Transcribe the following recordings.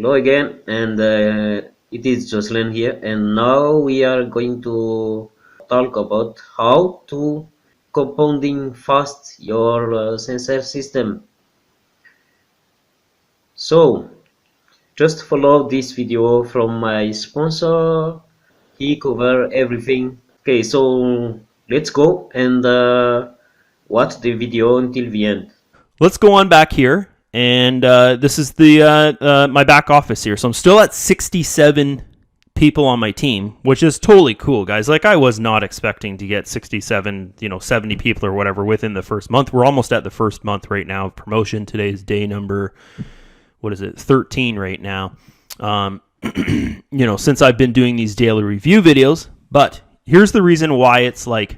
Hello again, and it is Jocelyn here, and now we are going to talk about how to compounding fast your sensor system. So, just follow this video from my sponsor. He cover everything. Okay, so let's go and watch the video until the end. Let's go on back here, and this is the my back office here. So I'm still at 67 people on my team, which is totally cool, guys. Like, I was not expecting to get 67, 70 people or whatever within the first month. We're almost at the first month right now of promotion. Today's day number, 13 right now. Since I've been doing these daily review videos. But here's the reason why it's like,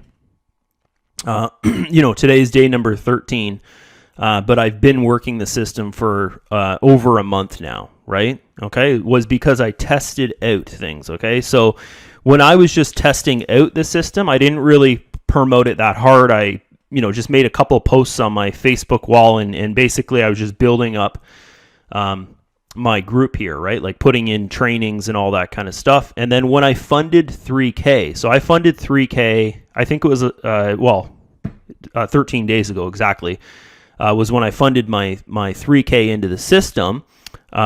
today's day number 13. But I've been working the system for over a month now, right? Okay, it was because I tested out things, okay? So when I was just testing out the system, I didn't really promote it that hard. I, just made a couple posts on my Facebook wall, and basically I was just building up my group here, right? Like putting in trainings and all that kind of stuff. And then when I funded 3K, so I funded 3K, I think it was, 13 days ago exactly, was when I funded my 3K into the system,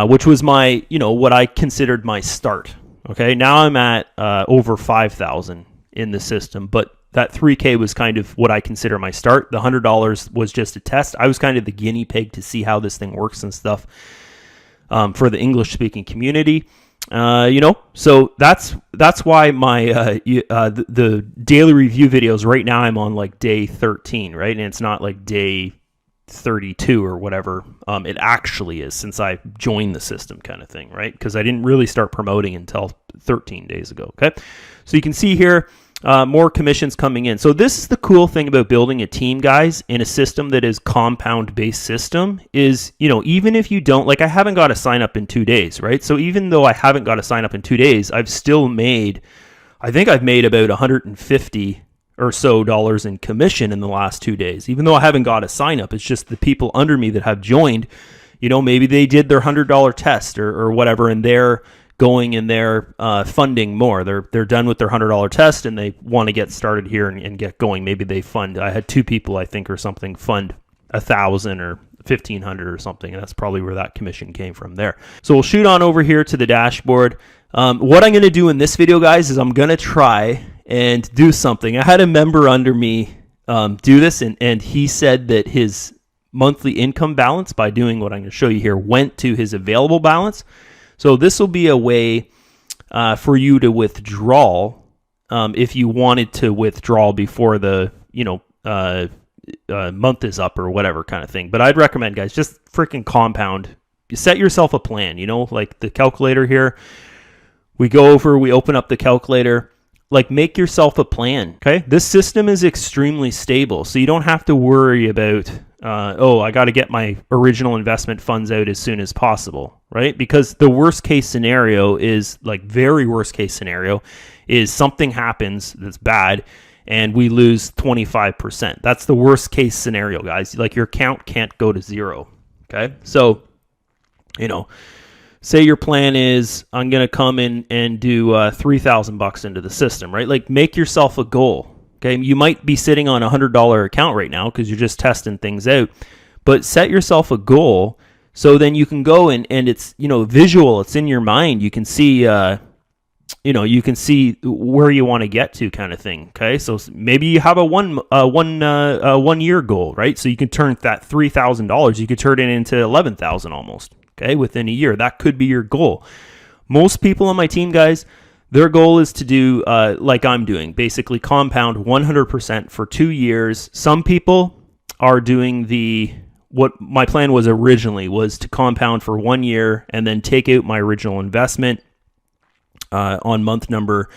which was my, what I considered my start. Okay, now I'm at over 5,000 in the system, but that 3K was kind of what I consider my start. The $100 was just a test. I was kind of the guinea pig to see how this thing works and stuff for the English-speaking community. So that's why my the daily review videos right now, I'm on like day 13, right? And it's not like day 32 or whatever it actually is, since I joined the system kind of thing, right? Because I didn't really start promoting until 13 days ago. Okay, so you can see here more commissions coming in. So this is the cool thing about building a team, guys, in a system that is compound based system is, even if you don't, like, I haven't got a sign up in 2 days, right? So even though I haven't got a sign up in 2 days, I've still made, I think I've made about 150 or so dollars in commission in the last 2 days. Even though I haven't got a sign up, it's just the people under me that have joined, maybe they did their $100 test or whatever, and they're going and they're funding more. They're done with their $100 test and they want to get started here and get going. Maybe they fund. I had 2 people, I think, or something, fund 1,000 or 1,500 or something, and that's probably where that commission came from there. So we'll shoot on over here to the dashboard. What I'm going to do in this video, guys, is I'm going to try and do something. I had a member under me do this, and he said that his monthly income balance, by doing what I'm going to show you here, went to his available balance. So this will be a way for you to withdraw if you wanted to withdraw before the month is up or whatever kind of thing. But I'd recommend, guys, just freaking compound. You set yourself a plan, like the calculator here. We go over, we open up the calculator. Like, make yourself a plan, okay? This system is extremely stable, so you don't have to worry about, I got to get my original investment funds out as soon as possible, right? Because the worst case scenario is, like, very worst case scenario is something happens that's bad and we lose 25%. That's the worst case scenario, guys. Like, your account can't go to zero, okay? So, say your plan is, I'm going to come in and do $3,000 into the system, right? Like, make yourself a goal, okay? You might be sitting on a $100 account right now because you're just testing things out, but set yourself a goal so then you can go and it's, visual. It's in your mind. You can see, you can see where you want to get to kind of thing, okay? So maybe you have a one year goal, right? So you can turn that $3,000, you could turn it into $11,000 almost. Okay, within a year. That could be your goal. Most people on my team, guys, their goal is to do like I'm doing, basically compound 100% for 2 years. Some people are doing what my plan was originally, was to compound for 1 year and then take out my original investment on month number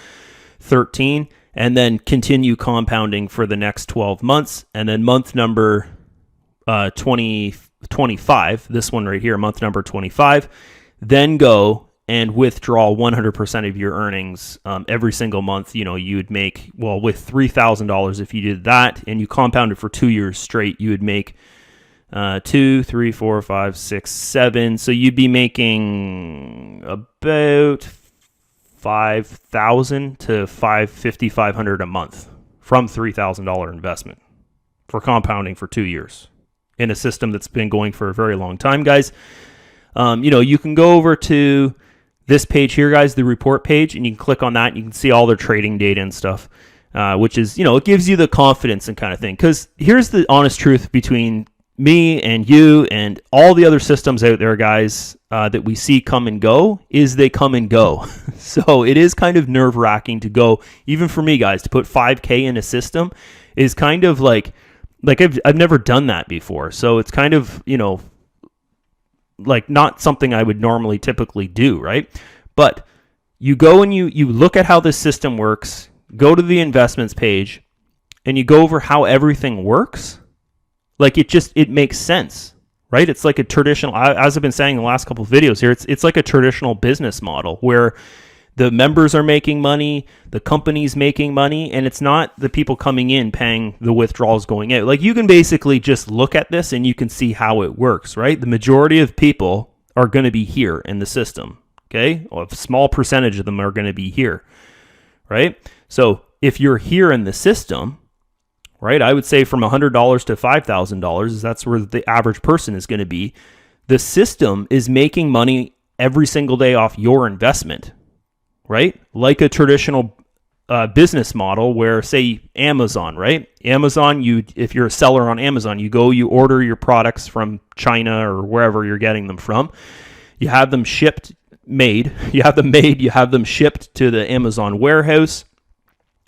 13 and then continue compounding for the next 12 months. And then month number 25, this one right here, month number 25, then go and withdraw 100% of your earnings every single month. You would make, with $3,000, if you did that and you compounded for 2 years straight, you would make 2, 3, 4, 5, 6, 7. So you'd be making about 5,000 to 5,500 a month from $3,000 investment for compounding for 2 years in a system that's been going for a very long time, guys. You can go over to this page here, guys, the report page, and you can click on that and you can see all their trading data and stuff, which is, it gives you the confidence and kind of thing. Because here's the honest truth between me and you and all the other systems out there, guys, that we see come and go, is they come and go. So it is kind of nerve-wracking to go, even for me, guys, to put 5K in a system is kind of like I've never done that before. So it's kind of, like not something I would normally typically do, right? But you go and you look at how this system works, go to the investments page, and you go over how everything works. Like it makes sense, right? It's like a traditional, as I've been saying in the last couple of videos here, it's like a traditional business model where the members are making money, the company's making money, and it's not the people coming in paying the withdrawals going out. Like you can basically just look at this and you can see how it works, right? The majority of people are going to be here in the system, okay? Well, a small percentage of them are going to be here, right? So if you're here in the system, right, I would say from $100 to $5,000, that's where the average person is going to be. The system is making money every single day off your investment, right? Like a traditional business model where, say, Amazon, right? Amazon, if you're a seller on Amazon, you order your products from China or wherever you're getting them from. You have them you have them shipped to the Amazon warehouse,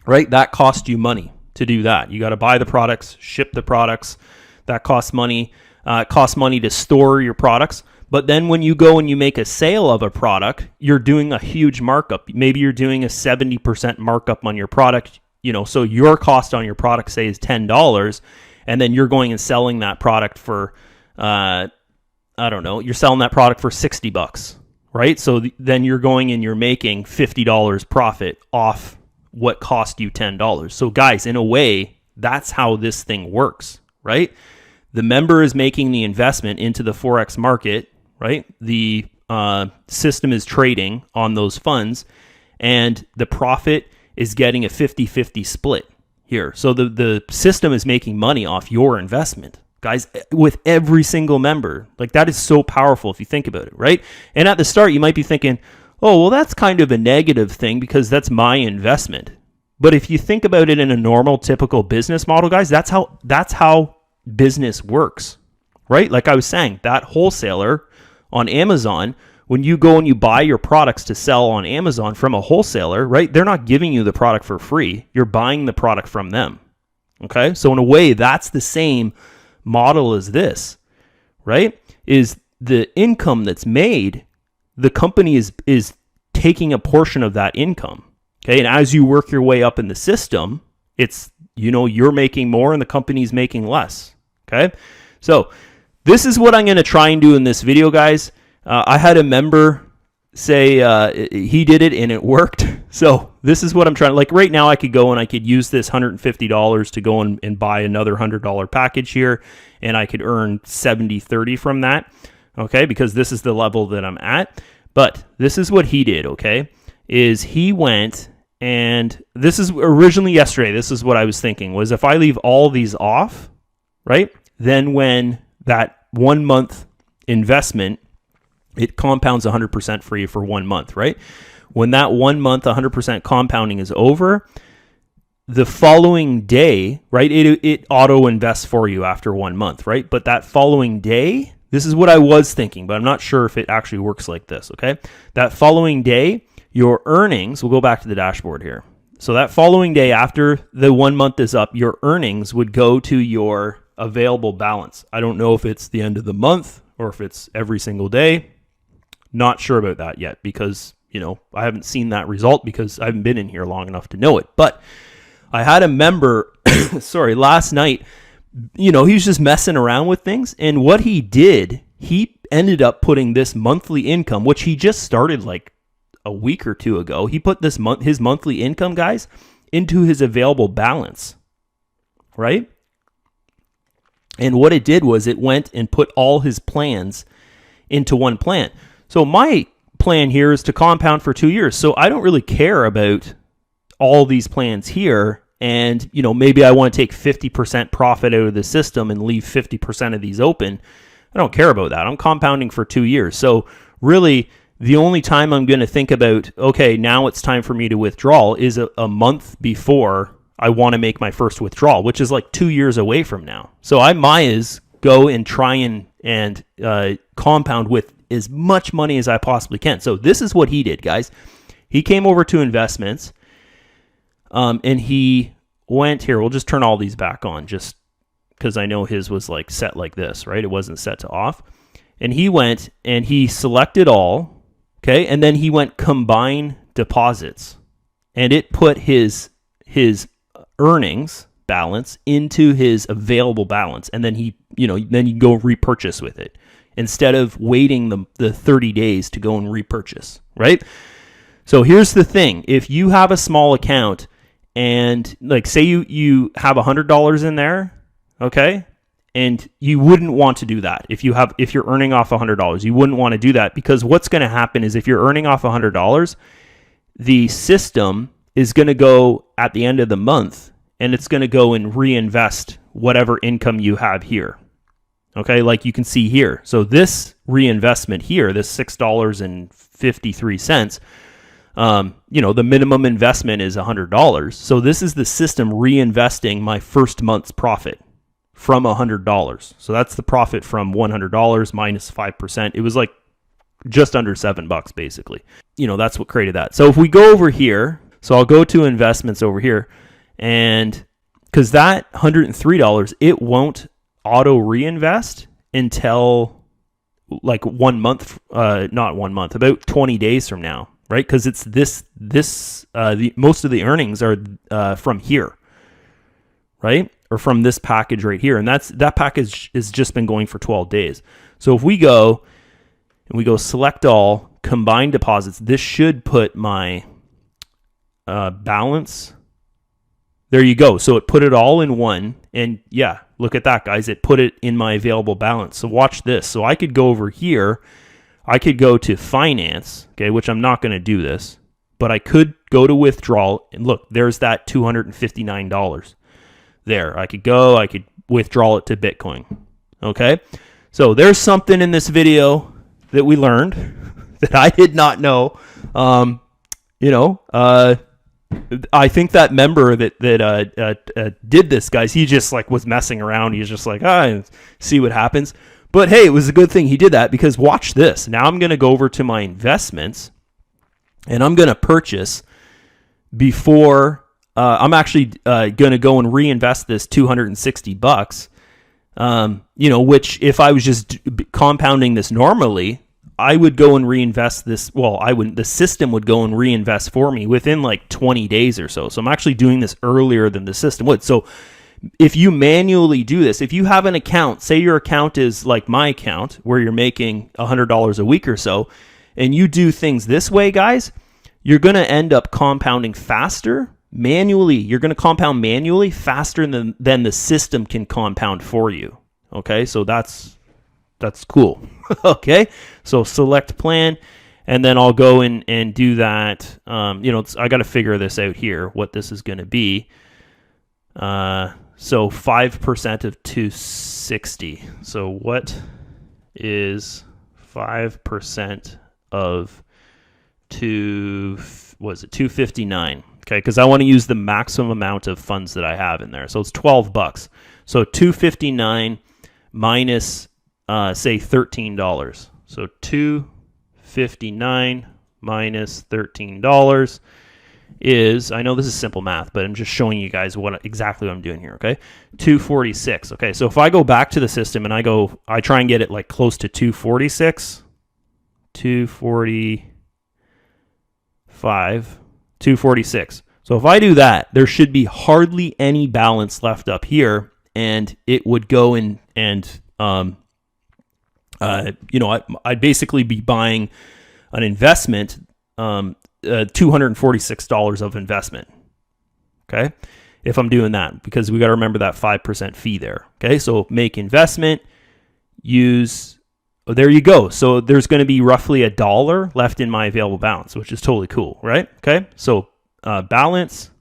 right? That costs you money to do that. You got to buy the products, ship the products. That costs money. It costs money to store your products. But then when you go and you make a sale of a product, you're doing a huge markup. Maybe you're doing a 70% markup on your product, so your cost on your product, say, is $10, and then you're going and selling that product for, you're selling that product for $60, right? So then you're going and you're making $50 profit off what cost you $10. So guys, in a way, that's how this thing works, right? The member is making the investment into the Forex market, right? The system is trading on those funds, and the profit is getting a 50-50 split here. So the system is making money off your investment, guys, with every single member. Like, that is so powerful if you think about it, right? And at the start, you might be thinking, oh, well, that's kind of a negative thing because that's my investment. But if you think about it in a normal, typical business model, guys, that's how business works, right? Like I was saying, that wholesaler on Amazon, when you go and you buy your products to sell on Amazon from a wholesaler, right? They're not giving you the product for free. You're buying the product from them. Okay? So in a way, that's the same model as this, right? Is the income that's made, the company is taking a portion of that income. Okay? And as you work your way up in the system, it's, you're making more and the company's making less. Okay? So this is what I'm going to try and do in this video, guys. I had a member say he did it and it worked. So this is what I'm trying. Like right now, I could go and I could use this $150 to go and buy another $100 package here, and I could earn 70-30 from that. Okay, because this is the level that I'm at. But this is what he did. Okay, is he went and this is originally yesterday. This is what I was thinking was if I leave all these off, right? Then when that 1 month investment, it compounds 100% for you for 1 month, right? When that 1 month 100% compounding is over, the following day, right, it auto invests for you after 1 month, right? But that following day, this is what I was thinking, but I'm not sure if it actually works like this, okay? That following day, your earnings, we'll go back to the dashboard here. So that following day after the 1 month is up, your earnings would go to your available balance. I don't know if it's the end of the month or if it's every single day. Not sure about that yet because, I haven't seen that result because I haven't been in here long enough to know it. But I had a member, last night, he was just messing around with things. And what he did, he ended up putting this monthly income, which he just started like a week or two ago. He put his monthly income, guys, into his available balance, right? And what it did was it went and put all his plans into one plan. So my plan here is to compound for 2 years. So I don't really care about all these plans here. And, maybe I want to take 50% profit out of the system and leave 50% of these open. I don't care about that. I'm compounding for 2 years. So really, the only time I'm going to think about, okay, now it's time for me to withdraw is a month before I want to make my first withdrawal, which is like 2 years away from now. So I might as go and try and compound with as much money as I possibly can. So this is what he did, guys. He came over to investments, and he went here. We'll just turn all these back on just because I know his was like set like this, right? It wasn't set to off. And he went and he selected all, okay? And then he went combine deposits, and it put his earnings balance into his available balance, and then then you go repurchase with it instead of waiting the 30 days to go and repurchase, right? So here's the thing. If you have a small account and like say you have $100 in there, okay? And you wouldn't want to do that. If you're earning off $100, you wouldn't want to do that, because what's going to happen is if you're earning off $100, the system is going to go at the end of the month and it's going to go and reinvest whatever income you have here. Okay, like you can see here. So this reinvestment here, this $6.53, the minimum investment is $100. So this is the system reinvesting my first month's profit from $100. So that's the profit from $100 minus 5%. It was like just under $7 basically. That's what created that. So if we go over here, so I'll go to investments over here, and because that $103, it won't auto reinvest until like 1 month, not 1 month, about 20 days from now, right? Because it's most of the earnings are from here, right? Or from this package right here. And that package has just been going for 12 days. So if we go and we go select all, combine deposits, this should put my balance. There you go. So it put it all in one. And yeah, look at that, guys. It put it in my available balance. So watch this. So I could go over here. I could go to finance, okay, which I'm not going to do this, but I could go to withdrawal. And look, there's that $259 there. I could withdraw it to Bitcoin. Okay. So there's something in this video that we learned that I did not know. I think that member that did this, guys, he just like was messing around. He was just like, see what happens. But hey, it was a good thing he did that, because watch this. Now I'm going to go over to my investments and I'm going to purchase before I'm actually going to go and reinvest this $260. Which if I was just compounding this normally, I would go and reinvest this. Well, I wouldn't. The system would go and reinvest for me within like 20 days or so. So I'm actually doing this earlier than the system would. So if you manually do this, if you have an account, say your account is like my account where you're making $100 a week or so, and you do things this way, guys, you're going to end up compounding faster manually. You're going to compound manually faster than the system can compound for you. Okay, so that's cool. Okay, so select plan, and then I'll go and do that. I got to figure this out here, what this is going to be. So 5% of 260. So what is 5% of 259? Okay, because I want to use the maximum amount of funds that I have in there. So it's $12. So 259 minus say $13. So 259 minus $13 is, I know this is simple math, but I'm just showing you guys exactly what I'm doing here, okay? 246. Okay, so if I go back to the system and I try and get it like close to 246, 245, 246. So if I do that, there should be hardly any balance left up here, and it would go I'd basically be buying an investment, $246 of investment. Okay. if I'm doing that, because we got to remember that 5% fee there. Okay, so make investment, use, oh, there you go. So there's going to be roughly $1 left in my available balance, which is totally cool, right? Okay, so balance,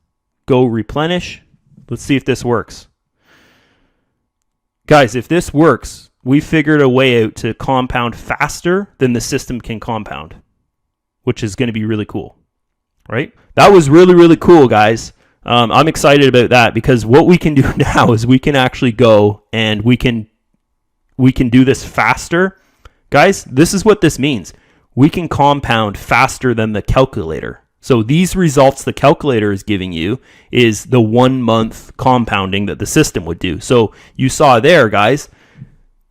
go replenish. Let's see if this works. Guys, if this works, we figured a way out to compound faster than the system can compound, which is going to be really cool, right? That was really, really cool, guys. I'm excited about that, because what we can do now is we can actually go and we can do this faster. Guys, this is what this means. We can compound faster than the calculator. So these results the calculator is giving you is the 1 month compounding that the system would do. So you saw there, guys,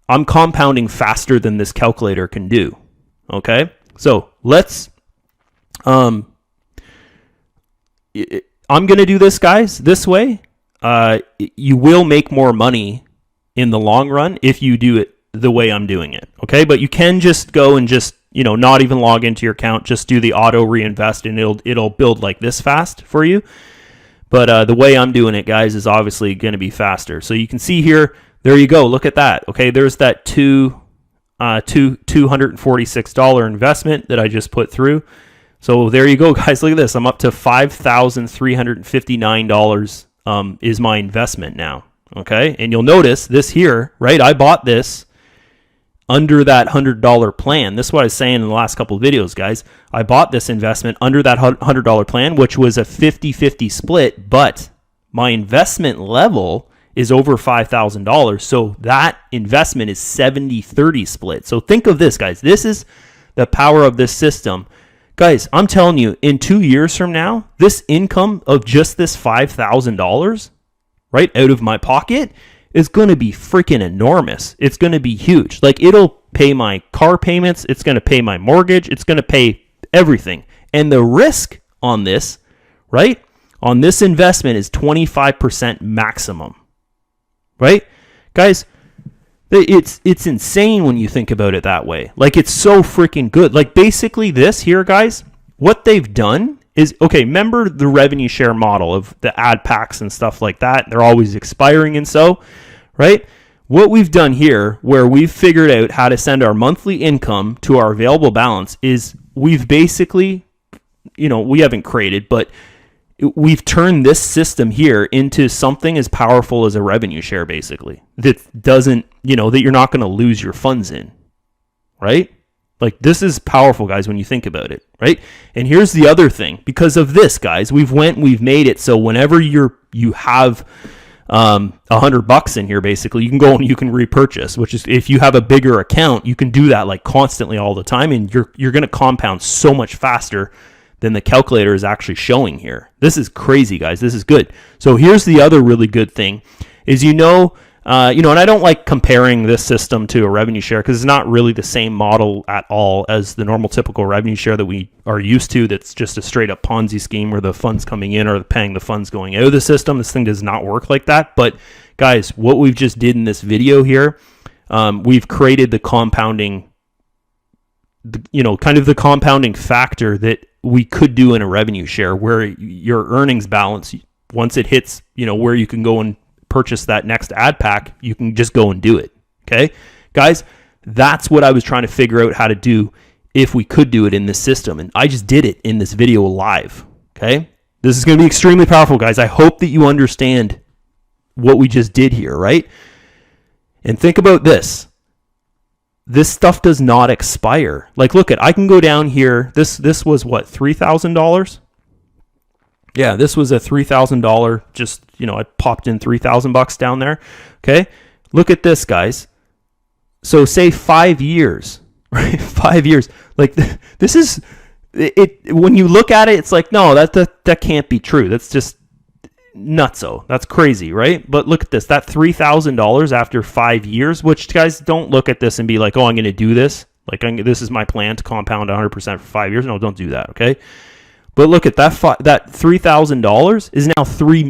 I'm compounding faster than this calculator can do. Okay? So let's, I'm going to do this, guys, this way. You will make more money in the long run if you do it the way I'm doing it. Okay? But you can just go and just, not even log into your account, just do the auto reinvest, and it'll build like this fast for you. But the way I'm doing it, guys, is obviously going to be faster. So you can see here, there you go. Look at that. Okay, there's that $246 investment that I just put through. So there you go, guys. Look at this. I'm up to $5,359 is my investment now. Okay, and you'll notice this here, right? I bought this under that $100 plan. This is what I was saying in the last couple of videos, guys. I bought this investment under that $100 plan, which was a 50-50 split, but my investment level is over $5,000. So that investment is 70-30 split. So think of this, guys. This is the power of this system. Guys, I'm telling you, in 2 years from now, this income of just this $5,000 right out of my pocket is going to be freaking enormous. It's going to be huge. Like, it'll pay my car payments. It's going to pay my mortgage. It's going to pay everything. And the risk on this, right, on this investment is 25% maximum, right? Guys, it's insane when you think about it that way. Like, it's so freaking good. Like, basically this here, guys, what they've done is, okay, remember the revenue share model of the ad packs and stuff like that? They're always expiring and so, right? What we've done here, where we've figured out how to send our monthly income to our available balance, is we've basically, we haven't created, but we've turned this system here into something as powerful as a revenue share, basically, that doesn't, that you're not going to lose your funds in, right? Like, this is powerful, guys, when you think about it, right? And here's the other thing. Because of this, guys, we've made it so whenever you have $100 in here, basically, you can go and you can repurchase, which is, if you have a bigger account, you can do that like constantly all the time, and you're going to compound so much faster than the calculator is actually showing here. This is crazy, guys. This is good. So here's the other really good thing is, and I don't like comparing this system to a revenue share, because it's not really the same model at all as the normal typical revenue share that we are used to. That's just a straight up Ponzi scheme where the funds coming in are paying the funds going out of the system. This thing does not work like that. But guys, what we've just did in this video here, we've created the compounding, kind of the compounding factor that we could do in a revenue share, where your earnings balance, once it hits, where you can go and purchase that next ad pack, you can just go and do it. Okay, guys, that's what I was trying to figure out how to do if we could do it in this system, and I just did it in this video live. Okay, this is going to be extremely powerful, guys. I hope that you understand what we just did here, right? And think about this. This stuff does not expire. Like, look I can go down here. This was what, $3,000? Yeah, this was a $3,000. Just, I popped in $3,000 down there. Okay, look at this, guys. So say 5 years, right? 5 years. Like, this is it. When you look at it, it's like, no, that can't be true. That's just nutso. That's crazy, right? But look at this. That $3,000 after 5 years. Which, guys, don't look at this and be like, oh, I'm going to do this. Like, this is my plan to compound 100% for 5 years. No, don't do that. Okay. But look at that. That $3,000 is now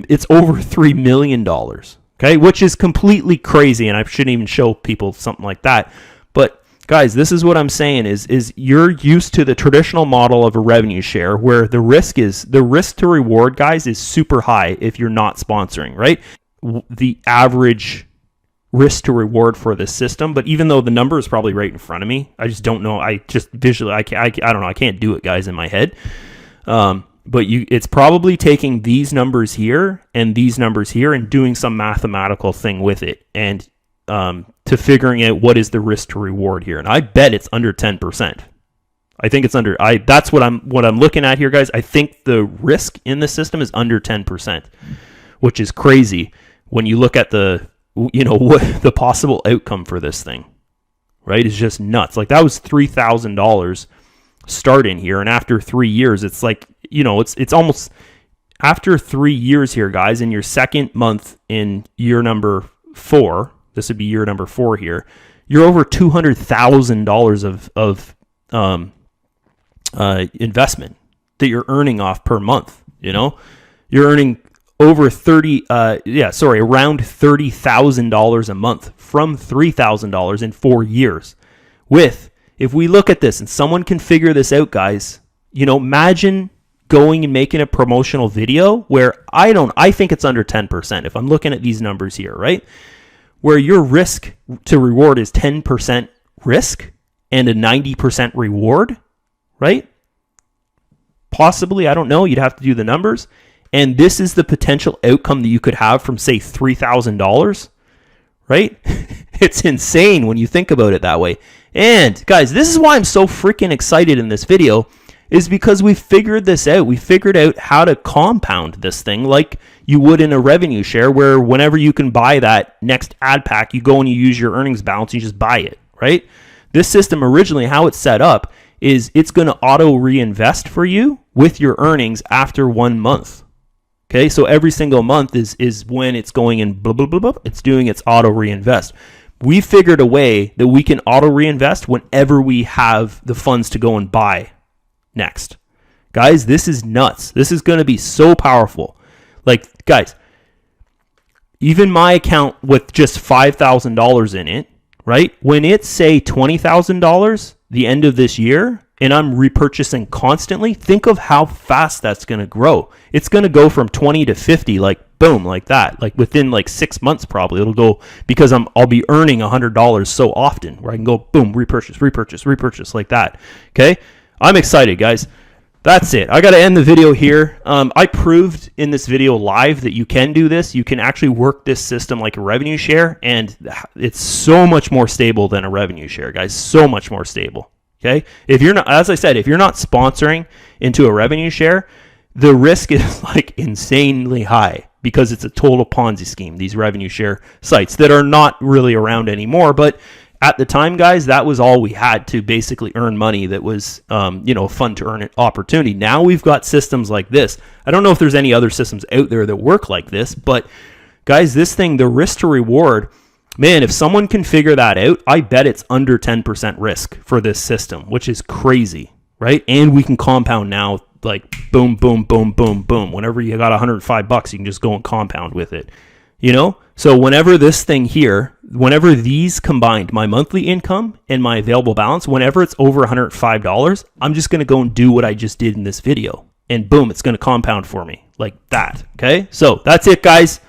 it's over $3 million. Okay, which is completely crazy, and I shouldn't even show people something like that. But guys, this is what I'm saying is you're used to the traditional model of a revenue share where the risk to reward, guys, is super high if you're not sponsoring, right? The average risk to reward for this system, but even though the number is probably right in front of me, I just don't know. I just visually, I don't know. I can't do it, guys, in my head. But it's probably taking these numbers here and these numbers here and doing some mathematical thing with it, and to figuring out what is the risk to reward here. And I bet it's under 10%. I think it's under. That's what I'm looking at here, guys. I think the risk in the system is under 10%, which is crazy when you look at what the possible outcome for this thing, right? Is just nuts. Like, that was $3,000 starting here, and after 3 years, it's like, it's almost after 3 years here, guys, in your second month in year number 4, this would be year number 4 here, you're over $200,000 of investment that you're earning off per month. You're earning over around $30,000 a month from $3,000 in 4 years. If we look at this and someone can figure this out, guys, imagine going and making a promotional video where I think it's under 10%. If I'm looking at these numbers here, right? Where your risk to reward is 10% risk and a 90% reward, right? Possibly, I don't know. You'd have to do the numbers. And this is the potential outcome that you could have from, say, $3,000, right? It's insane when you think about it that way. And, guys, this is why I'm so freaking excited in this video, is because we figured this out. We figured out how to compound this thing like you would in a revenue share, where whenever you can buy that next ad pack, you go and you use your earnings balance, you just buy it, right? This system originally, how it's set up, is it's going to auto reinvest for you with your earnings after 1 month. Okay, so every single month is when it's going in blah, blah, blah, blah, it's doing its auto reinvest. We figured a way that we can auto reinvest whenever we have the funds to go and buy next. Guys, this is nuts. This is going to be so powerful. Like, guys, even my account with just $5,000 in it, right? When it's, say, $20,000 the end of this year, and I'm repurchasing constantly, think of how fast that's going to grow. It's going to go from 20 to 50, like boom, like that. Like within like 6 months, probably it'll go, because I'll be earning $100 so often, where I can go boom, repurchase like that. Okay, I'm excited, guys. That's it. I got to end the video here. I proved in this video live that you can do this. You can actually work this system like a revenue share, and it's so much more stable than a revenue share, guys. So much more stable. Okay, if you're not, as I said, if you're not sponsoring into a revenue share, the risk is like insanely high, because it's a total Ponzi scheme, these revenue share sites that are not really around anymore. But at the time, guys, that was all we had to basically earn money that was, fun to earn an opportunity. Now we've got systems like this. I don't know if there's any other systems out there that work like this, but guys, this thing, the risk to reward, man, if someone can figure that out, I bet it's under 10% risk for this system, which is crazy, right? And we can compound now, like boom, boom, boom, boom, boom. Whenever you got $105, you can just go and compound with it, So whenever this thing here, whenever these combined, my monthly income and my available balance, whenever it's over $105, I'm just going to go and do what I just did in this video. And boom, it's going to compound for me like that. Okay, so that's it, guys.